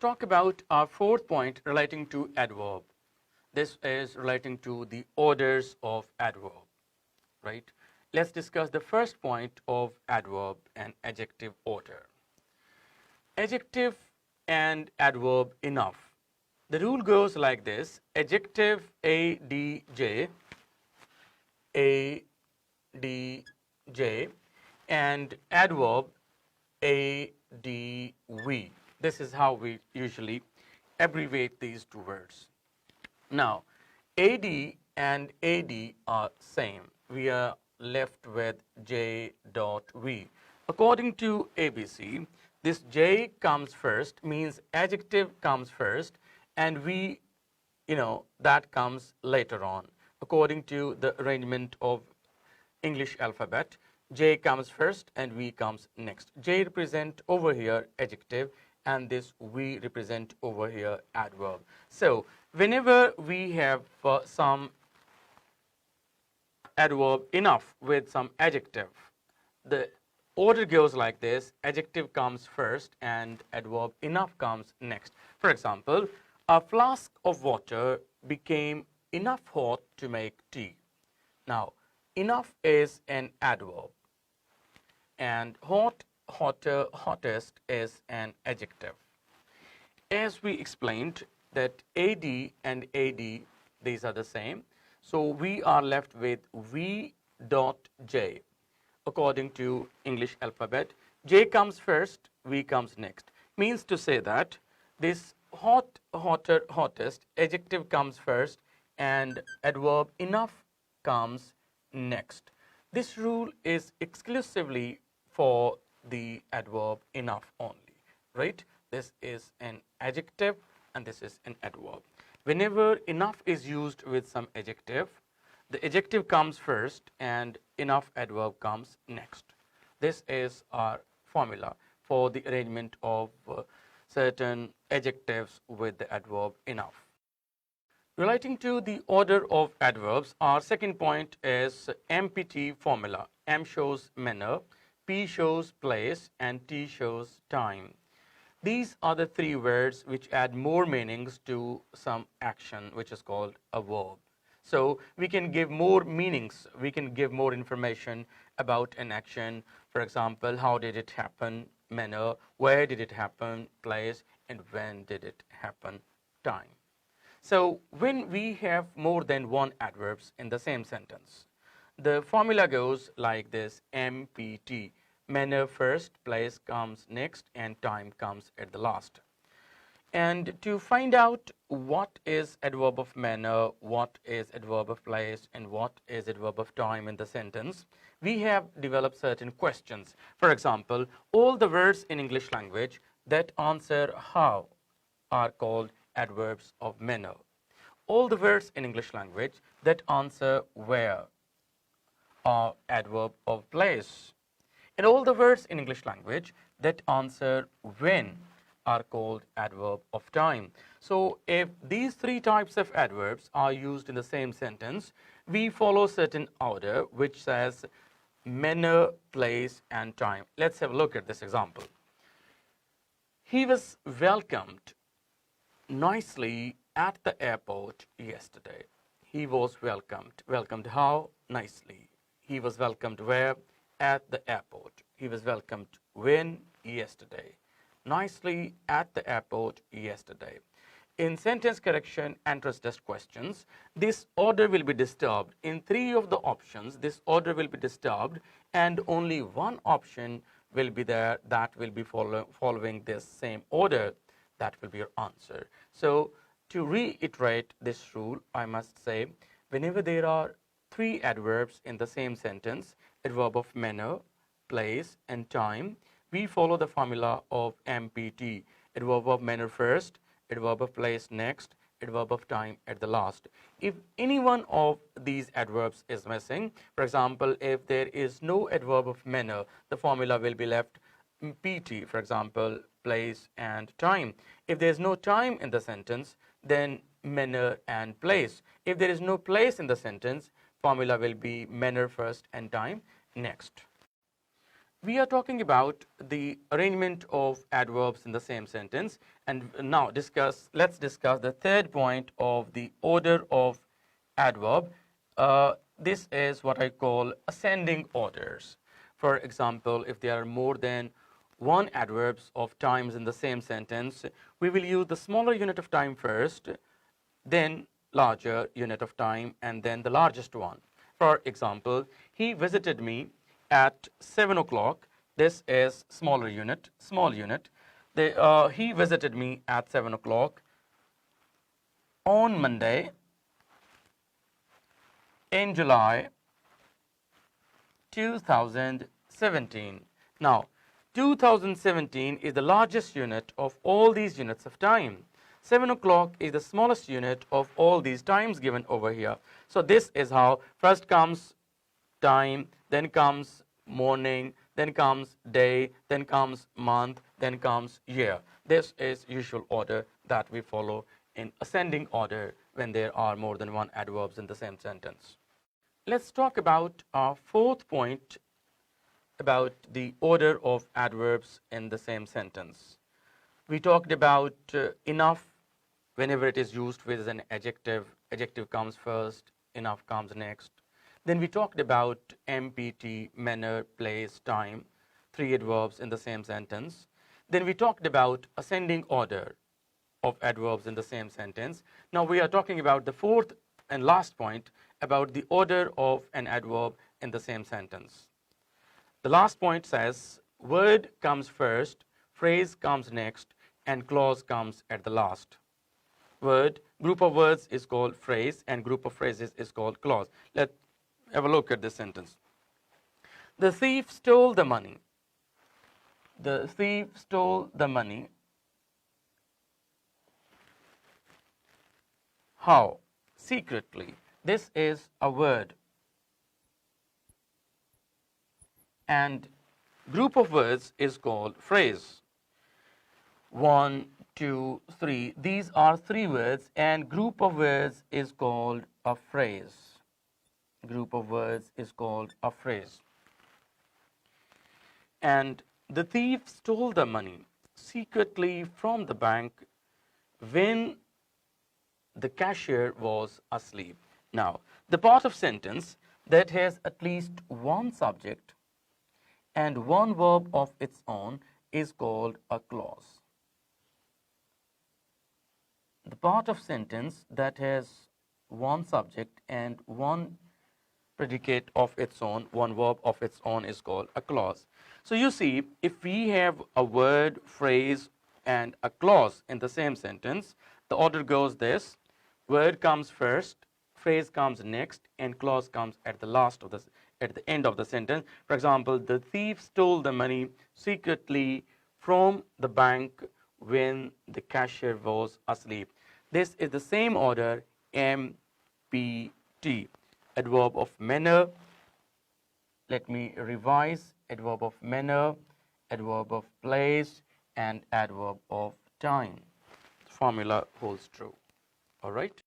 talk about our fourth point relating to adverb. This is relating to the orders of adverb, right? Let's discuss the first point of adverb and adjective order. Adjective and adverb enough. The rule goes like this: adjective adj, adj, and adverb adv. This is how we usually abbreviate these two words. Now, ad and ad are same. We are left with j dot v. According to ABC, this j comes first, means adjective comes first, and v, that comes later on. According to the arrangement of English alphabet, j comes first and v comes next. J represent over here adjective, and this v represent over here adverb. So whenever we have some adverb enough with some adjective, the order goes like this: adjective comes first and adverb enough comes next. For example, a flask of water became enough hot to make tea. Now, enough is an adverb, and hot, hotter, hottest is an adjective. As we explained that ad and ad, these are the same, so we are left with v dot j. According to English alphabet, j comes first, v comes next. Means to say that this hot, hotter, hottest adjective comes first and adverb enough comes next. This rule is exclusively for the adverb enough only, right? This is an adjective and this is an adverb. Whenever enough is used with some adjective, the adjective comes first and enough adverb comes next. This is our formula for the arrangement of certain adjectives with the adverb enough. Relating to the order of adverbs, our second point is MPT formula. M shows manner, P shows place, and T shows time. These are the three words which add more meanings to some action, which is called a verb. So we can give more meanings, we can give more information about an action. For example, how did it happen, manner, where did it happen, place, and when did it happen, time. So when we have more than one adverbs in the same sentence, the formula goes like this: MPT. Manner first, place comes next, and time comes at the last. And to find out what is adverb of manner, what is adverb of place, and what is adverb of time in the sentence, we have developed certain questions. For example, all the words in English language that answer how are called adverbs of manner. All the words in English language that answer where are adverb of place. And all the words in English language that answer when are called adverb of time. So if these three types of adverbs are used in the same sentence, we follow certain order which says manner, place, and time. Let's have a look at this example. He was welcomed nicely at the airport yesterday. He was welcomed. Welcomed how? Nicely. He was welcomed where? At the airport. He was welcomed when? Yesterday. Nicely at the airport yesterday. In sentence correction and trust test questions, this order will be disturbed. In three of the options, this order will be disturbed, and only one option will be there that will be following this same order. That will be your answer. So to reiterate this rule, I must say, whenever there are three adverbs in the same sentence, adverb of manner, place, and time, we follow the formula of MPT. Adverb of manner first, adverb of place next, adverb of time at the last. If any one of these adverbs is missing, for example, if there is no adverb of manner, the formula will be left PT, for example, place and time. If there is no time in the sentence, then manner and place. If there is no place in the sentence, formula will be manner first and time next. We are talking about the arrangement of adverbs in the same sentence, and now let's discuss the third point of the order of adverb. This is what I call ascending orders. For example, if there are more than one adverbs of times in the same sentence, we will use the smaller unit of time first, then larger unit of time, and then the largest one. For example, he visited me at 7 o'clock. This is smaller unit, small unit. He visited me at 7 o'clock on Monday in July 2017. Now, 2017 is the largest unit of all these units of time. 7 o'clock is the smallest unit of all these times given over here. So this is how first comes time, then comes morning, then comes day, then comes month, then comes year. This is usual order that we follow in ascending order when there are more than one adverbs in the same sentence. Let's talk about our fourth point about the order of adverbs in the same sentence. We talked about enough. Whenever it is used with an adjective, adjective comes first, enough comes next. Then we talked about MPT, manner, place, time, three adverbs in the same sentence. Then we talked about ascending order of adverbs in the same sentence. Now we are talking about the fourth and last point about the order of an adverb in the same sentence. The last point says word comes first, phrase comes next, and clause comes at the last. Word, group of words is called phrase, and group of phrases is called clause. Let's have a look at this sentence. The thief stole the money. The thief stole the money. How? Secretly. This is a word. And group of words is called phrase. 1, 2, 3. These are three words, and group of words is called a phrase. Group of words is called a phrase. And the thief stole the money secretly from the bank when the cashier was asleep. Now, the part of sentence that has at least one subject and one verb of its own is called a clause. The part of sentence that has one subject and one predicate of its own, one verb of its own is called a clause. So you see, if we have a word, phrase, and a clause in the same sentence, the order goes this: word comes first, phrase comes next, and clause comes at the end of the sentence. For example, the thief stole the money secretly from the bank when the cashier was asleep. This is the same order, MPT. Adverb of manner. Let me revise. Adverb of manner, adverb of place, and adverb of time. Formula holds true. All right.